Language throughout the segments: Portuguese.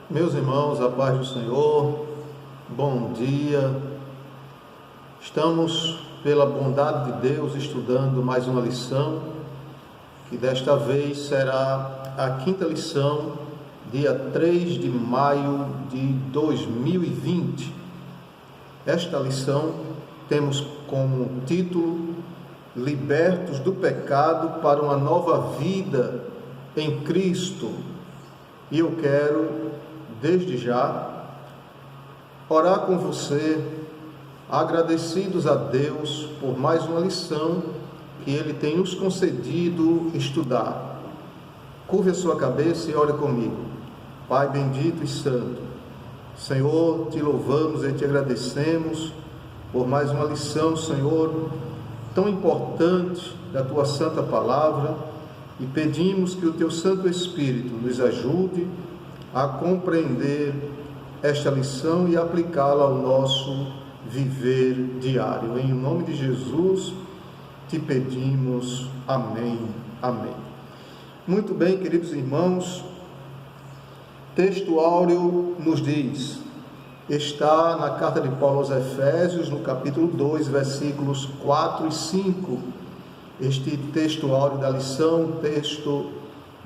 Meus irmãos, a paz do Senhor, bom dia. Estamos, pela bondade de Deus, estudando mais uma lição, que desta vez será a quinta lição, dia 3 de maio de 2020. Esta lição temos como título: Libertos do pecado para uma nova vida em Cristo. E eu quero, desde já, orar com você, agradecidos a Deus por mais uma lição que Ele tem nos concedido estudar. Curve a sua cabeça e ore comigo. Pai bendito e santo, Senhor, te louvamos e te agradecemos por mais uma lição, Senhor, tão importante da tua santa palavra, e pedimos que o teu Santo Espírito nos ajude a compreender esta lição e aplicá-la ao nosso viver diário. Em nome de Jesus te pedimos. Amém. Amém. Muito bem, queridos irmãos, texto áureo nos diz, está na carta de Paulo aos Efésios, no capítulo 2, versículos 4 e 5, este texto áureo da lição, texto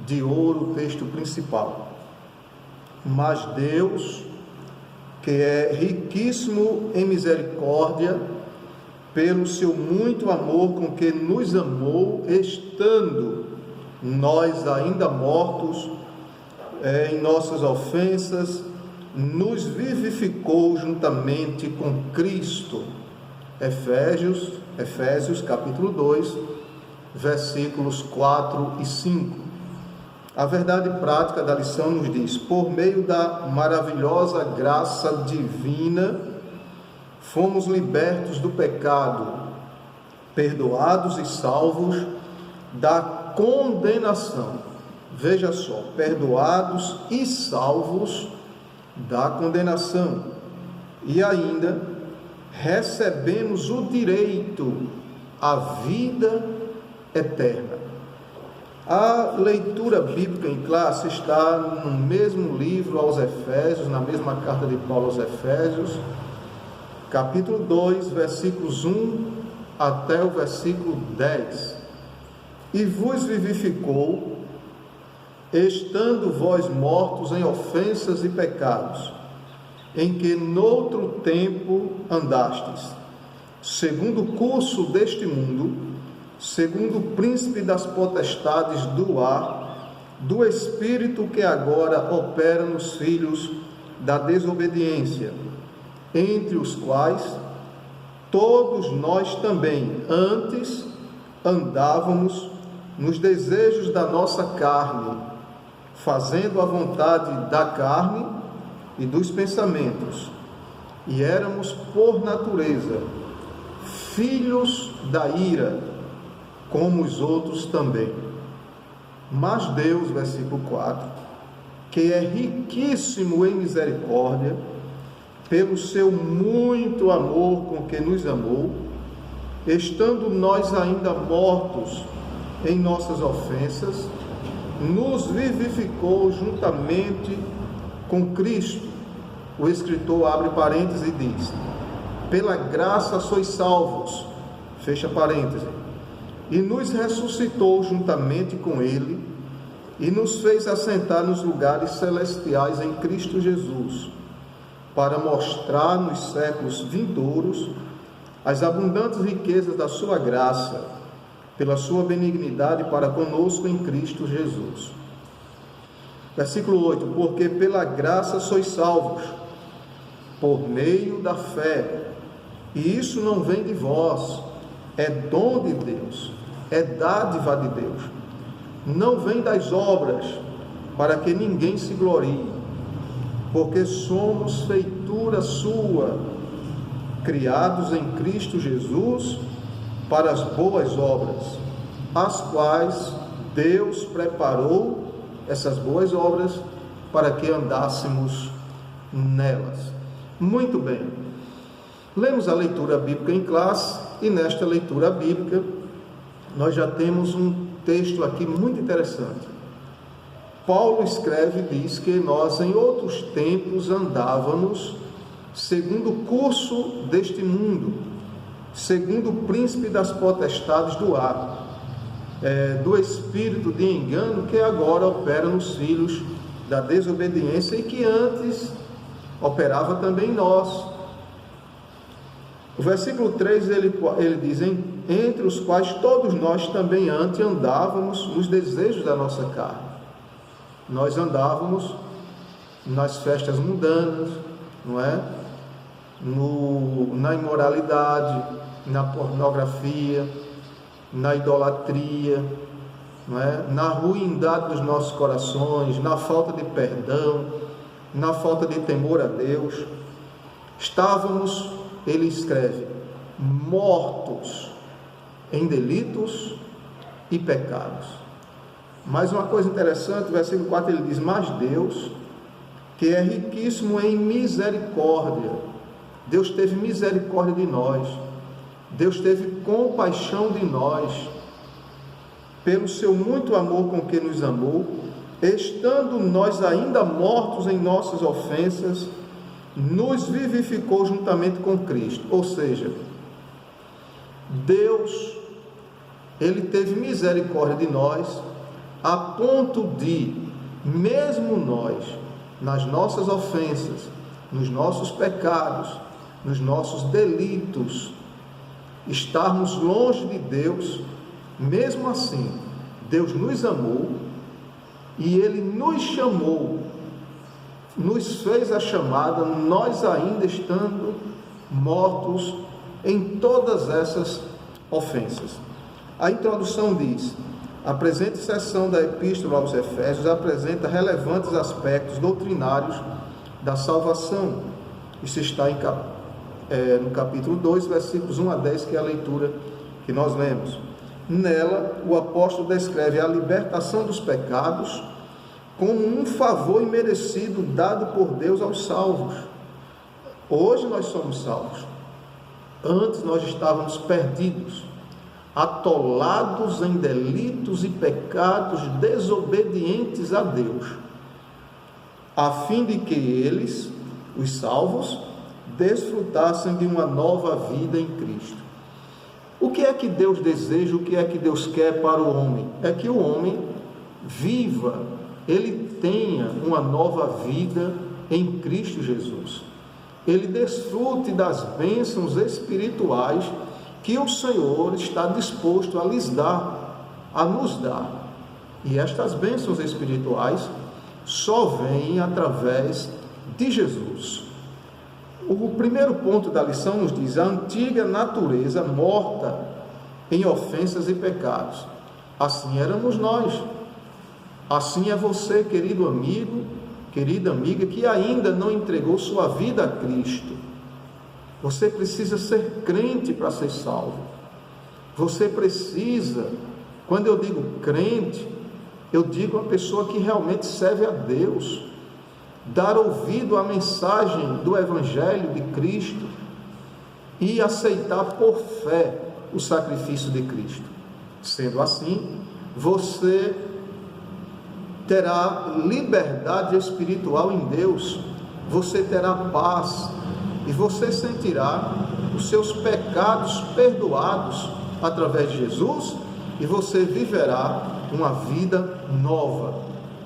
de ouro, texto principal. Mas Deus, que é riquíssimo em misericórdia, pelo seu muito amor com que nos amou, estando nós ainda mortos em nossas ofensas, nos vivificou juntamente com Cristo. Efésios capítulo 2, versículos 4 e 5. A verdade prática da lição nos diz: por meio da maravilhosa graça divina, fomos libertos do pecado, perdoados e salvos da condenação. Veja só, perdoados e salvos da condenação. E ainda recebemos o direito à vida eterna. A leitura bíblica em classe está no mesmo livro aos Efésios, na mesma carta de Paulo aos Efésios, capítulo 2, versículos 1 até o versículo 10. E vos vivificou, estando vós mortos em ofensas e pecados, em que noutro tempo andastes, segundo o curso deste mundo, segundo o príncipe das potestades do ar, do espírito que agora opera nos filhos da desobediência, entre os quais todos nós também antes andávamos nos desejos da nossa carne, fazendo a vontade da carne e dos pensamentos, e éramos por natureza filhos da ira, como os outros também. Mas Deus, versículo 4, que é riquíssimo em misericórdia, pelo seu muito amor com que nos amou, estando nós ainda mortos em nossas ofensas, nos vivificou juntamente com Cristo. O escritor abre parênteses e diz: pela graça sois salvos, fecha parênteses, e nos ressuscitou juntamente com Ele, e nos fez assentar nos lugares celestiais em Cristo Jesus, para mostrar nos séculos vindouros as abundantes riquezas da sua graça, pela sua benignidade para conosco em Cristo Jesus. Versículo 8: porque pela graça sois salvos, por meio da fé, e isso não vem de vós, é dom de Deus, é dádiva de Deus, não vem das obras, para que ninguém se glorie, porque somos feitura sua, criados em Cristo Jesus para as boas obras, as quais Deus preparou, essas boas obras, para que andássemos nelas. Muito bem, lemos a leitura bíblica em classe, e nesta leitura bíblica nós já temos um texto aqui muito interessante. Paulo escreve e diz que nós em outros tempos andávamos segundo o curso deste mundo, segundo o príncipe das potestades do ar, do espírito de engano que agora opera nos filhos da desobediência e que antes operava também em nós. O versículo 3 ele diz, entre os quais todos nós também antes andávamos nos desejos da nossa carne. Nós andávamos nas festas mundanas, não é? Na imoralidade, na pornografia, na idolatria, não é? Na ruindade dos nossos corações, na falta de perdão, na falta de temor a Deus. Estávamos, ele escreve, mortos em delitos e pecados. Mas uma coisa interessante, o versículo 4 ele diz, mas Deus, que é riquíssimo em misericórdia, Deus teve misericórdia de nós, Deus teve compaixão de nós, pelo seu muito amor com que nos amou, estando nós ainda mortos em nossas ofensas, nos vivificou juntamente com Cristo. Ou seja, Deus, ele teve misericórdia de nós, a ponto de, mesmo nós, nas nossas ofensas, nos nossos pecados, nos nossos delitos, estarmos longe de Deus, mesmo assim, Deus nos amou e Ele nos chamou, nos fez a chamada, nós ainda estando mortos em todas essas ofensas. A introdução diz: a presente seção da Epístola aos Efésios apresenta relevantes aspectos doutrinários da salvação. Isso está no capítulo 2, versículos 1 a 10, que é a leitura que nós lemos. Nela, o apóstolo descreve a libertação dos pecados como um favor imerecido dado por Deus aos salvos. Hoje nós somos salvos. Antes nós estávamos perdidos, atolados em delitos e pecados, desobedientes a Deus, a fim de que eles, os salvos, desfrutassem de uma nova vida em Cristo. O que é que Deus deseja, o que é que Deus quer para o homem? É que o homem viva, ele tenha uma nova vida em Cristo Jesus. Ele desfrute das bênçãos espirituais que o Senhor está disposto a lhes dar, a nos dar. E estas bênçãos espirituais só vêm através de Jesus. O primeiro ponto da lição nos diz: a antiga natureza morta em ofensas e pecados. Assim éramos nós. Assim é você, querido amigo, querida amiga, que ainda não entregou sua vida a Cristo. Você precisa ser crente para ser salvo. Você precisa, quando eu digo crente, eu digo a pessoa que realmente serve a Deus, dar ouvido à mensagem do Evangelho de Cristo e aceitar por fé o sacrifício de Cristo. Sendo assim, você terá liberdade espiritual em Deus, você terá paz e você sentirá os seus pecados perdoados através de Jesus e você viverá uma vida nova.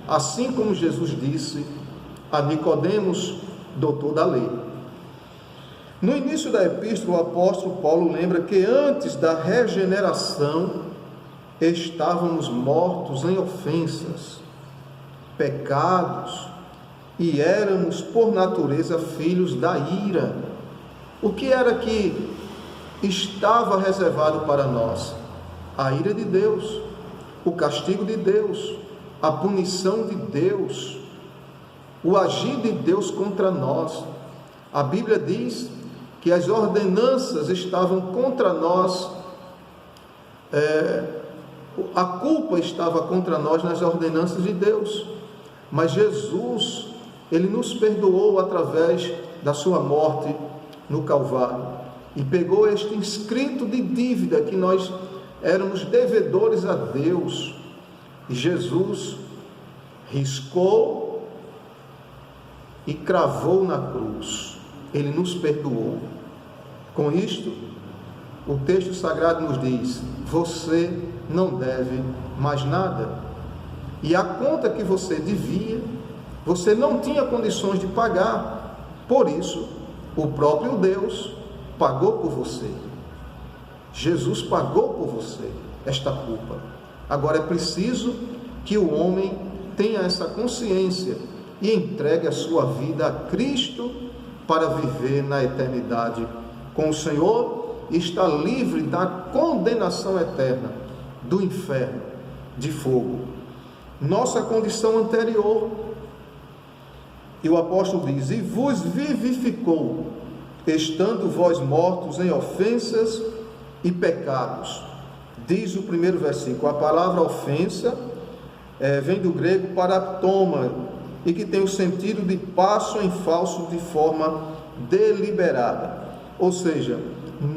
Assim como Jesus disse a Nicodemos, doutor da lei. No início da epístola, o apóstolo Paulo lembra que antes da regeneração estávamos mortos em ofensas, pecados, e éramos por natureza filhos da ira. O que era que estava reservado para nós? A ira de Deus, o castigo de Deus, a punição de Deus, o agir de Deus contra nós. A Bíblia diz que as ordenanças estavam contra nós, a culpa estava contra nós nas ordenanças de Deus, mas Jesus, Ele nos perdoou através da sua morte no Calvário, e pegou este inscrito de dívida que nós éramos devedores a Deus, e Jesus riscou e cravou na cruz. Ele nos perdoou. Com isto, o texto sagrado nos diz: você não deve mais nada. E a conta que você devia, você não tinha condições de pagar. Por isso, o próprio Deus pagou por você. Jesus pagou por você esta culpa. Agora é preciso que o homem tenha essa consciência e entregue a sua vida a Cristo para viver na eternidade com o Senhor e estar livre da condenação eterna do inferno de fogo. Nossa condição anterior, e o apóstolo diz: e vos vivificou, estando vós mortos em ofensas e pecados. Diz o primeiro versículo. A palavra ofensa vem do grego paraptoma, e que tem o sentido de passo em falso de forma deliberada. Ou seja,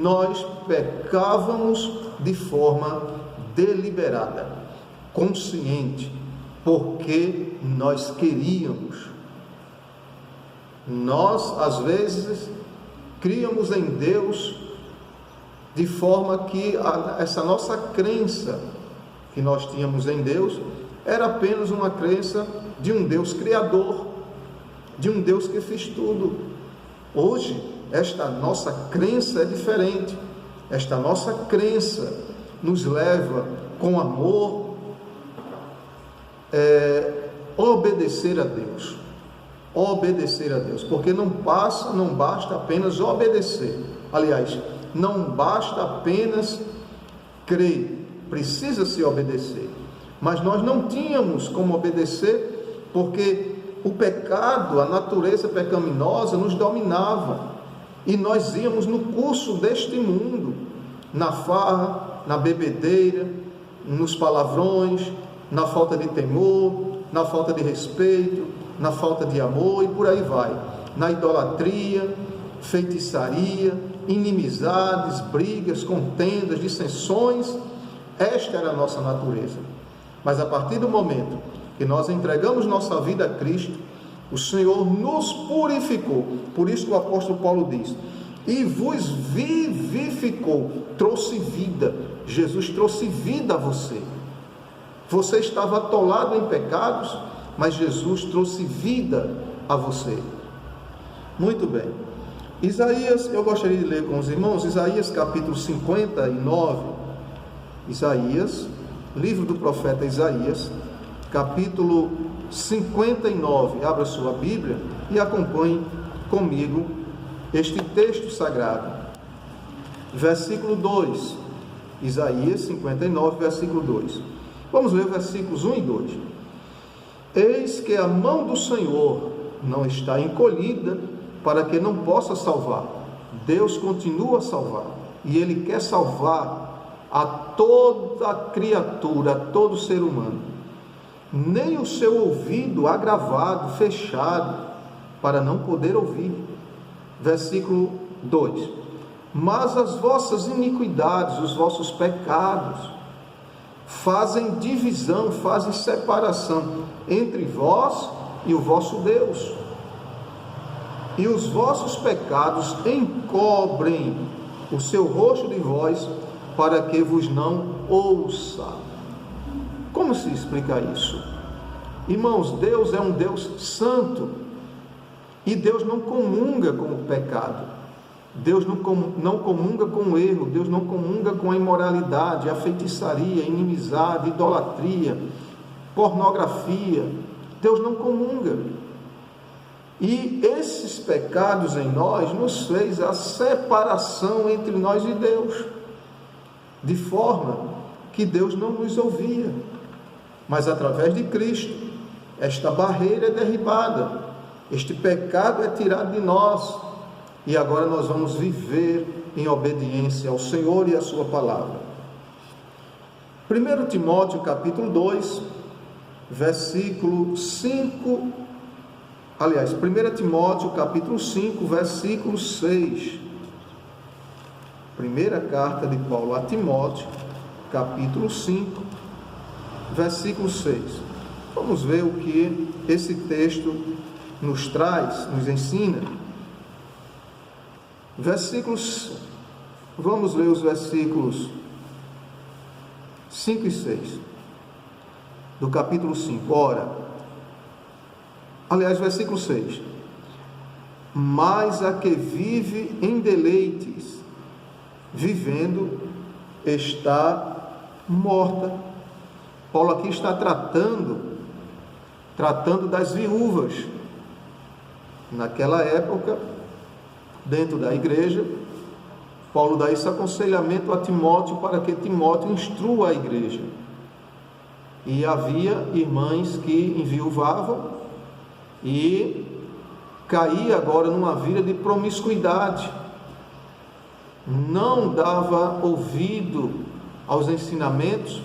nós pecávamos de forma deliberada, consciente, porque nós queríamos. Nós, às vezes, criamos em Deus de forma que essa nossa crença que nós tínhamos em Deus era apenas uma crença de um Deus criador, de um Deus que fez tudo. Hoje, esta nossa crença é diferente. Esta nossa crença nos leva, com amor, obedecer a Deus. Obedecer a Deus, porque não basta apenas obedecer. Aliás, não basta apenas crer, precisa-se obedecer. Mas nós não tínhamos como obedecer, porque o pecado, a natureza pecaminosa nos dominava, e nós íamos no curso deste mundo, na farra, na bebedeira, nos palavrões, na falta de temor, na falta de respeito, na falta de amor, e por aí vai, na idolatria, feitiçaria, inimizades, brigas, contendas, dissensões. Esta era a nossa natureza. Mas a partir do momento que nós entregamos nossa vida a Cristo, o Senhor nos purificou. Por isso que o apóstolo Paulo diz: e vos vivificou, trouxe vida. Jesus trouxe vida a você. Você estava atolado em pecados, mas Jesus trouxe vida a você. Muito bem. Isaías, eu gostaria de ler com os irmãos, Isaías capítulo 59, Isaías, livro do profeta Isaías, capítulo 59, abra sua Bíblia e acompanhe comigo este texto sagrado. Versículo 2, Isaías 59, versículo 2. Vamos ler versículos 1 e 2. Eis que a mão do Senhor não está encolhida para que não possa salvar. Deus continua a salvar, e Ele quer salvar a toda criatura, a todo ser humano. Nem o seu ouvido agravado, fechado, para não poder ouvir. Versículo 2. Mas as vossas iniquidades, os vossos pecados, fazem divisão, fazem separação entre vós e o vosso Deus. E os vossos pecados encobrem o seu rosto de vós, para que vos não ouça. Como se explica isso? Irmãos, Deus é um Deus santo, e Deus não comunga com o pecado. Deus não comunga com o erro. Deus não comunga com a imoralidade, a feitiçaria, a inimizade, a idolatria, pornografia. Deus não comunga. E esses pecados em nós nos fez a separação entre nós e Deus, de forma que Deus não nos ouvia. Mas através de Cristo, esta barreira é derribada, este pecado é tirado de nós, e agora nós vamos viver em obediência ao Senhor e à sua palavra. 1 Timóteo capítulo 2, versículo 5, aliás, 1 Timóteo capítulo 5, versículo 6. Primeira carta de Paulo a Timóteo, capítulo 5, versículo 6. Vamos ver o que esse texto nos traz, nos ensina. Vamos ler os versículos 5 e 6 do capítulo 5. Versículo 6. Mas a que vive em deleites, vivendo, está morta. Paulo aqui está tratando das viúvas. Naquela época, dentro da igreja, Paulo dá esse aconselhamento a Timóteo para que Timóteo instrua a igreja. E havia irmãs que enviuvavam e caía agora numa vida de promiscuidade, não dava ouvido aos ensinamentos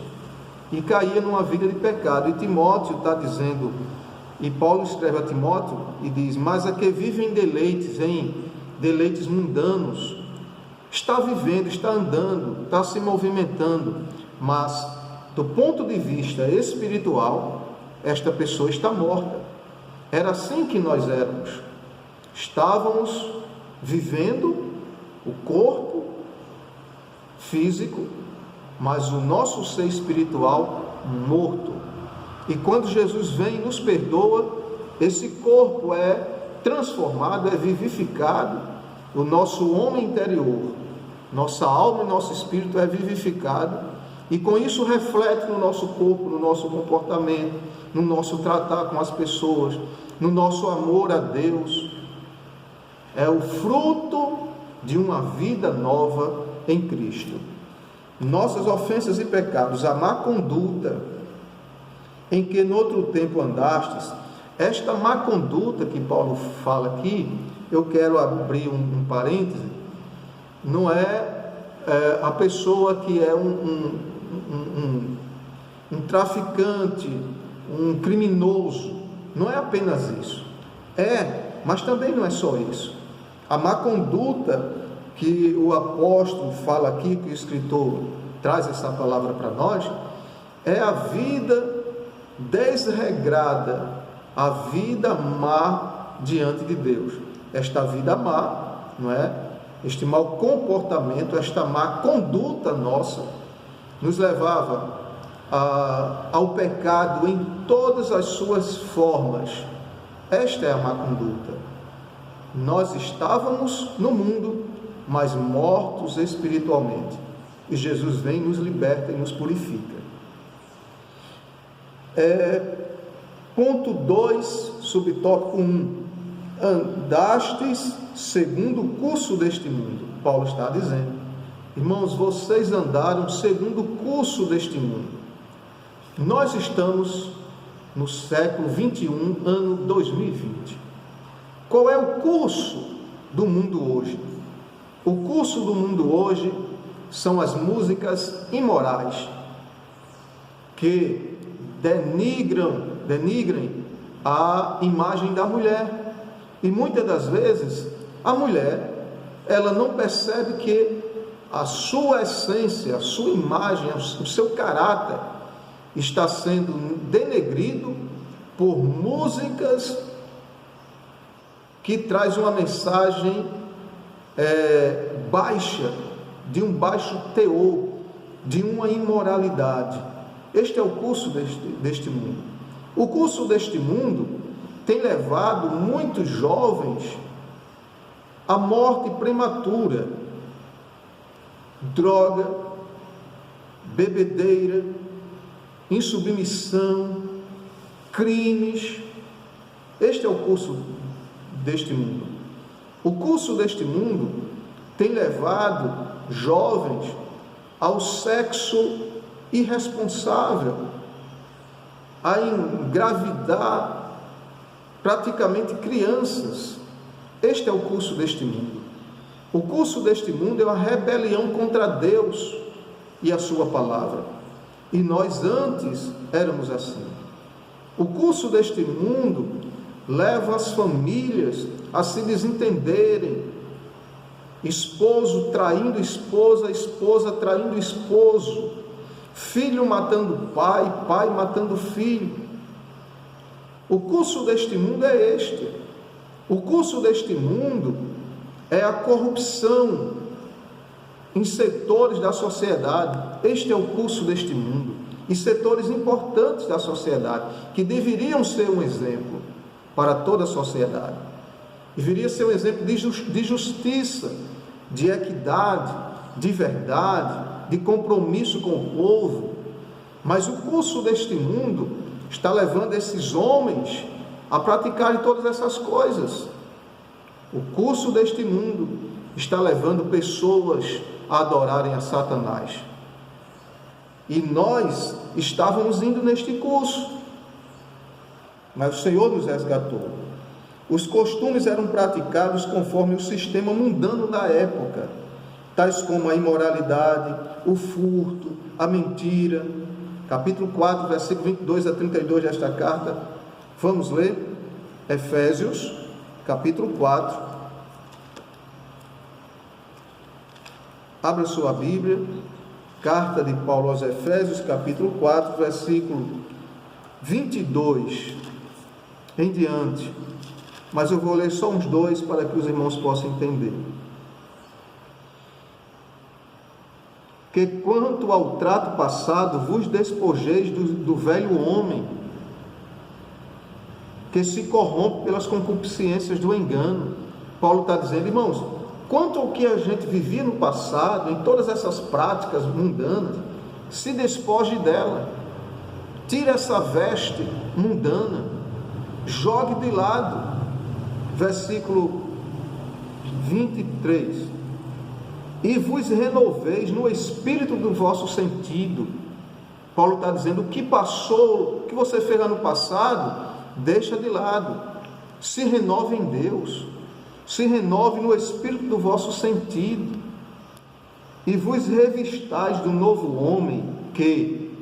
e caía numa vida de pecado. E Timóteo está dizendo, e Paulo escreve a Timóteo e diz: mas a que vive em deleites mundanos, está vivendo, está andando, está se movimentando, mas do ponto de vista espiritual, esta pessoa está morta. Era assim que nós éramos. Estávamos vivendo o corpo físico, mas o nosso ser espiritual morto. E quando Jesus vem e nos perdoa, esse corpo é transformado, é vivificado, o nosso homem interior, nossa alma e nosso espírito é vivificado, e com isso reflete no nosso corpo, no nosso comportamento, no nosso tratar com as pessoas, no nosso amor a Deus. É o fruto de uma vida nova em Cristo. Nossas ofensas e pecados, a má conduta em que no outro tempo andastes, esta má conduta que Paulo fala aqui, eu quero abrir um parêntese, não é a pessoa que é um traficante, um criminoso, não é apenas isso, mas também não é só isso. A má conduta que o apóstolo fala aqui, que o escritor traz essa palavra para nós, é a vida desregrada, a vida má diante de Deus. Esta vida má, não é? Este mau comportamento, esta má conduta nossa, nos levava ao pecado em todas as suas formas. Esta é a má conduta. Nós estávamos no mundo, mas mortos espiritualmente. E Jesus vem, nos liberta e nos purifica. Ponto 2, subtópico 1. Andastes segundo o curso deste mundo. Paulo está dizendo: irmãos, vocês andaram segundo o curso deste mundo. Nós estamos no século 21, ano 2020. Qual é o curso do mundo hoje? O curso do mundo hoje são as músicas imorais, que denigrem a imagem da mulher. E muitas das vezes a mulher, ela não percebe que a sua essência, a sua imagem, o seu caráter está sendo denegrido por músicas que traz uma mensagem baixa, de um baixo teor, de uma imoralidade. Este é o curso deste mundo. O curso deste mundo tem levado muitos jovens à morte prematura, droga, bebedeira, insubmissão, crimes. Este é o curso deste mundo. O curso deste mundo tem levado jovens ao sexo irresponsável, a engravidar praticamente crianças. Este é o curso deste mundo. O curso deste mundo é uma rebelião contra Deus e a sua palavra. E nós antes éramos assim. O curso deste mundo leva as famílias a se desentenderem. Esposo traindo esposa, esposa traindo esposo, filho matando pai, pai matando filho. O curso deste mundo é este. O curso deste mundo é a corrupção em setores da sociedade. Este é o curso deste mundo. E setores importantes da sociedade, que deveriam ser um exemplo para toda a sociedade. Deveria ser um exemplo de justiça, de equidade, de verdade, de compromisso com o povo. Mas o curso deste mundo está levando esses homens a praticarem todas essas coisas. O curso deste mundo está levando pessoas a adorarem a Satanás. E nós estávamos indo neste curso, mas o Senhor nos resgatou. Os costumes eram praticados conforme o sistema mundano da época, tais como a imoralidade, o furto, a mentira. Capítulo 4, versículo 22 a 32 desta carta. Vamos ler? Efésios, capítulo 4. Abra sua Bíblia. Carta de Paulo aos Efésios, capítulo 4, versículo 22 em diante. Mas eu vou ler só uns dois para que os irmãos possam entender. Que quanto ao trato passado, vos despojeis do velho homem, que se corrompe pelas concupiscências do engano. Paulo está dizendo, irmãos, quanto ao que a gente vivia no passado, em todas essas práticas mundanas, se despoje dela. Tire essa veste mundana, jogue de lado. Versículo 23. E vos renoveis no espírito do vosso sentido. Paulo está dizendo, o que passou, o que você fez lá no passado, deixa de lado. Se renove em Deus. Se renove no espírito do vosso sentido. E vos revistais do novo homem que,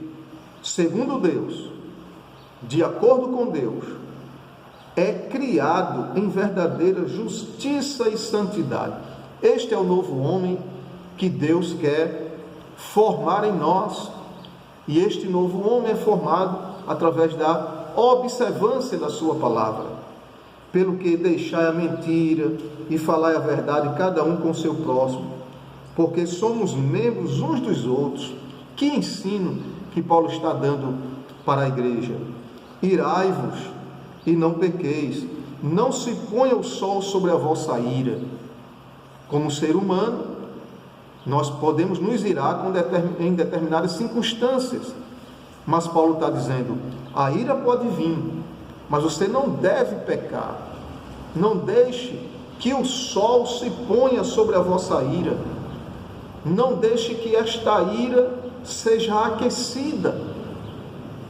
segundo Deus, de acordo com Deus, é criado em verdadeira justiça e santidade. Este é o novo homem que Deus quer formar em nós. E este novo homem é formado através da observância da sua palavra. Pelo que deixai a mentira e falai a verdade, cada um com o seu próximo. Porque somos membros uns dos outros. Que ensino que Paulo está dando para a igreja? Irai-vos e não pequeis. Não se ponha o sol sobre a vossa ira. Como ser humano, nós podemos nos irar em determinadas circunstâncias. Mas Paulo está dizendo, a ira pode vir, mas você não deve pecar. Não deixe que o sol se ponha sobre a vossa ira. Não deixe que esta ira seja aquecida.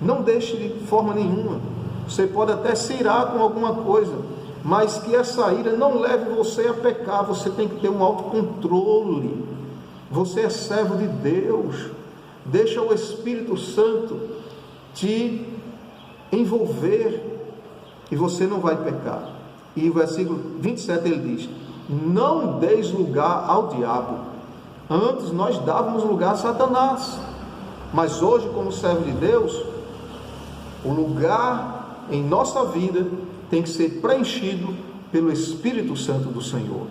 Não deixe de forma nenhuma. Você pode até se irar com alguma coisa, mas que essa ira não leve você a pecar. Você tem que ter um autocontrole. Você é servo de Deus. Deixa o Espírito Santo te envolver e você não vai pecar. E o versículo 27 ele diz, não deis lugar ao diabo. Antes nós dávamos lugar a Satanás, mas hoje, como servo de Deus, o lugar em nossa vida tem que ser preenchido pelo Espírito Santo do Senhor.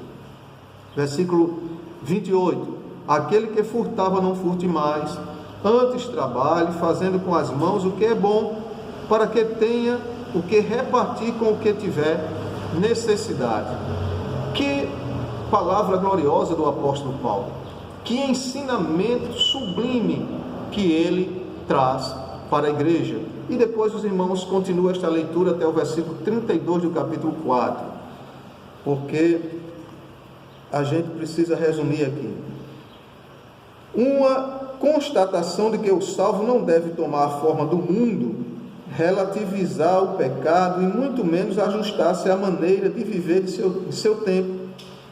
Versículo 28. Aquele que furtava não furte mais, antes trabalhe, fazendo com as mãos o que é bom, para que tenha o que repartir com o que tiver necessidade. Que palavra gloriosa do apóstolo Paulo. Que ensinamento sublime que ele traz para a igreja. E depois os irmãos continuam esta leitura até o versículo 32 do capítulo 4, porque a gente precisa resumir aqui. Uma constatação de que o salvo não deve tomar a forma do mundo, relativizar o pecado e muito menos ajustar-se à maneira de viver de seu tempo.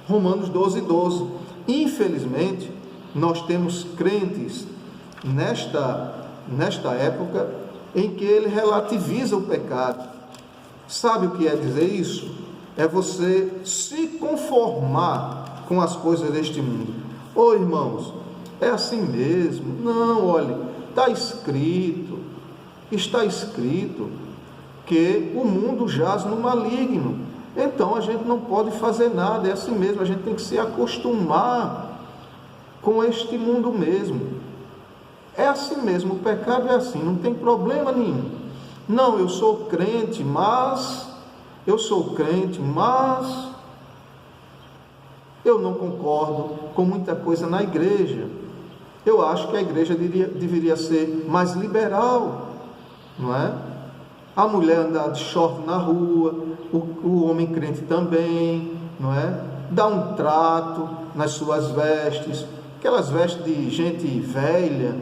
Romanos 12:12. Infelizmente, nós temos crentes nesta época em que ele relativiza o pecado. Sabe o que é dizer isso? É você se conformar com as coisas deste mundo. Ô irmãos, é assim mesmo? Não, olhe, está escrito. que o mundo jaz no maligno. Então a gente não pode fazer nada, é assim mesmo, a gente tem que se acostumar com este mundo mesmo. É assim mesmo, o pecado é assim, não tem problema nenhum. Não, eu sou crente, mas eu não concordo com muita coisa na igreja. Eu acho que a igreja deveria ser mais liberal, não é? A mulher andar de short na rua, o homem crente também, não é? Dar um trato nas suas vestes, aquelas vestes de gente velha.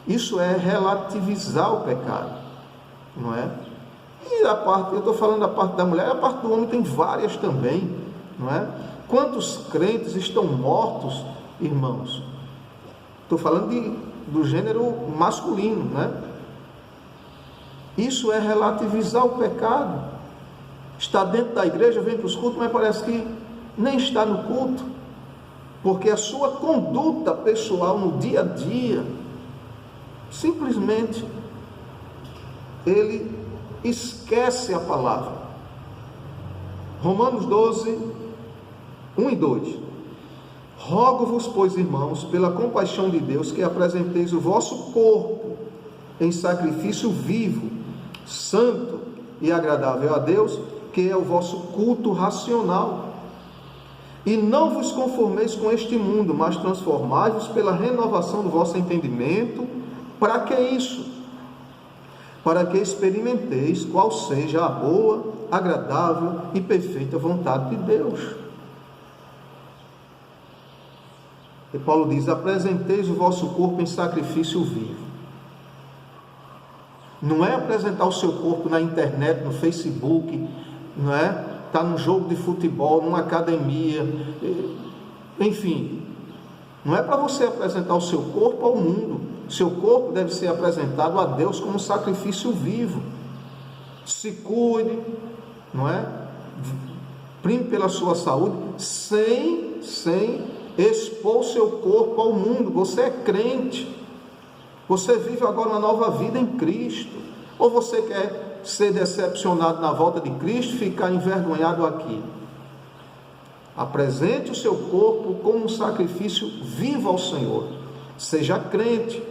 Isso é relativizar o pecado, não é? E a parte, eu estou falando da parte da mulher, a parte do homem tem várias também, não é? Quantos crentes estão mortos, irmãos? Estou falando do gênero masculino, né? Isso é relativizar o pecado. Está dentro da igreja, vem para os cultos, mas parece que nem está no culto, porque a sua conduta pessoal no dia a dia, simplesmente, ele esquece a palavra. Romanos 12, 1 e 2. Rogo-vos, pois, irmãos, pela compaixão de Deus, que apresenteis o vosso corpo em sacrifício vivo, santo e agradável a Deus, que é o vosso culto racional. E não vos conformeis com este mundo, mas transformai-vos pela renovação do vosso entendimento. Para que isso? Para que experimenteis qual seja a boa, agradável e perfeita vontade de Deus. E Paulo diz: apresenteis o vosso corpo em sacrifício vivo. Não é apresentar o seu corpo na internet, no Facebook, não é? Está num jogo de futebol, numa academia, enfim. Não é para você apresentar o seu corpo ao mundo. Seu corpo deve ser apresentado a Deus como sacrifício vivo. Se cuide, não é? Prime pela sua saúde, sem expor o seu corpo ao mundo. Você é crente. Você vive agora uma nova vida em Cristo. Ou você quer ser decepcionado na volta de Cristo e ficar envergonhado aqui? Apresente o seu corpo como um sacrifício vivo ao Senhor. Seja crente.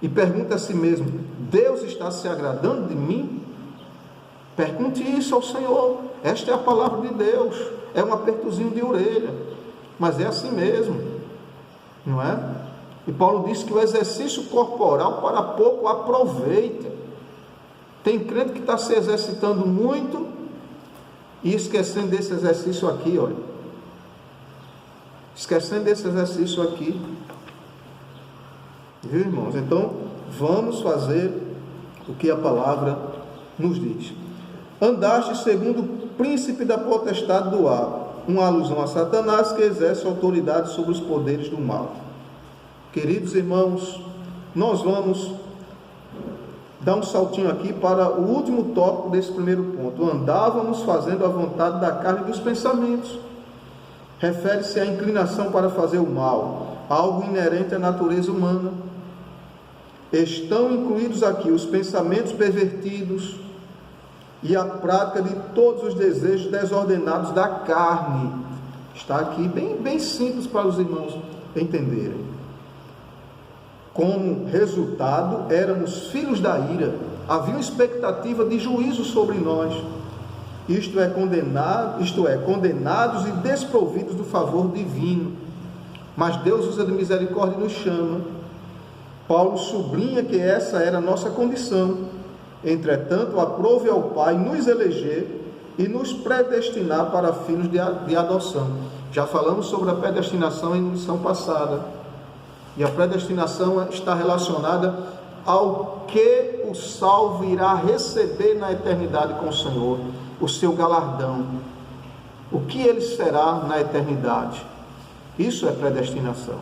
E pergunte a si mesmo: Deus está se agradando de mim? Pergunte isso ao Senhor. Esta é a palavra de Deus. É um apertozinho de orelha, mas é assim mesmo, não é? E Paulo diz que o exercício corporal para pouco aproveita. Tem crente que está se exercitando muito e esquecendo desse exercício aqui, olha. Esquecendo desse exercício aqui. Viu, irmãos? Então, vamos fazer o que a palavra nos diz. Andaste segundo o príncipe da potestade do ar, uma alusão a Satanás, que exerce autoridade sobre os poderes do mal. Queridos irmãos, nós vamos dar um saltinho aqui para o último tópico desse primeiro ponto. Andávamos fazendo a vontade da carne e dos pensamentos. Refere-se à inclinação para fazer o mal, algo inerente à natureza humana. Estão incluídos aqui os pensamentos pervertidos e a prática de todos os desejos desordenados da carne. Está aqui bem simples para os irmãos entenderem. Como resultado, éramos filhos da ira, havia uma expectativa de juízo sobre nós. Isto é, condenados e desprovidos do favor divino. Mas Deus usa de misericórdia e nos chama. Paulo sublinha que essa era a nossa condição. Entretanto, aprove ao Pai nos eleger e nos predestinar para filhos de adoção. Já falamos sobre a predestinação em lição passada. E a predestinação está relacionada ao que o salvo irá receber na eternidade com o Senhor, o seu galardão, o que ele será na eternidade. Isso é predestinação.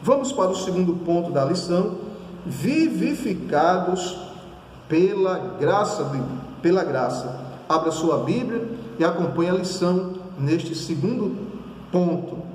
Vamos para o segundo ponto da lição: vivificados pela graça. Abra sua Bíblia e acompanhe a lição neste segundo ponto.